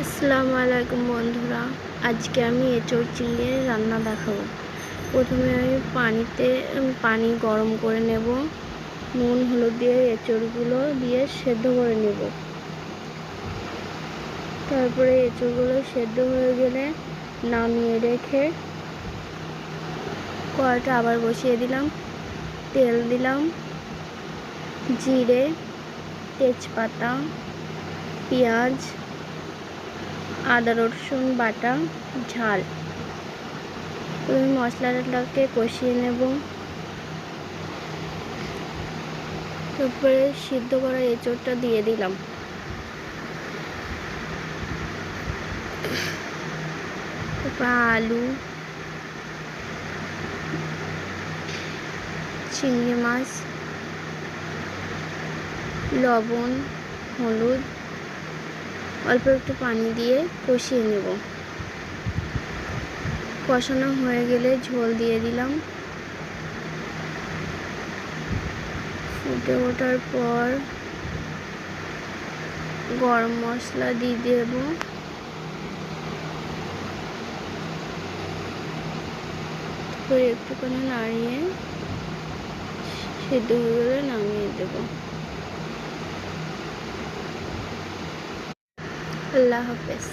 আসসালামু আলাইকুম বন্ধুরা, আজকে আমি এঁচোড় চিংড়ির রান্না দেখাবো। প্রথমে আমি পানি গরম করে নেব। নুন হলুদ দিয়ে এঁচোড়গুলো দিয়ে সেদ্ধ করে নেব। তারপরে এঁচোড়গুলো সেদ্ধ হয়ে গেলে নামিয়ে রেখে কড়াইটা আবার বসিয়ে দিলাম। তেল দিলাম, জিরে, তেজপাতা, পেঁয়াজ, আদা রসুন বাটা, ঝাল। প্রথমে মশলাটাকে কষিয়ে নেব। তারপরে সিদ্ধ করা এঁচোড়টা দিয়ে দিলাম। তারপর আলু, চিংড়ি মাছ, লবণ, হলুদ, অল্প একটু পানি দিয়ে কষিয়ে নেব। কষানো হয়ে গেলে ঝোল দিয়ে দিলাম। ফুটে ওঠার পর গরম মশলা দিয়ে দেব। তারপরে একটুখানি নাড়িয়ে সেদ্ধ হয়ে গেলে নামিয়ে দেব। আল্লাহ হাফেজ।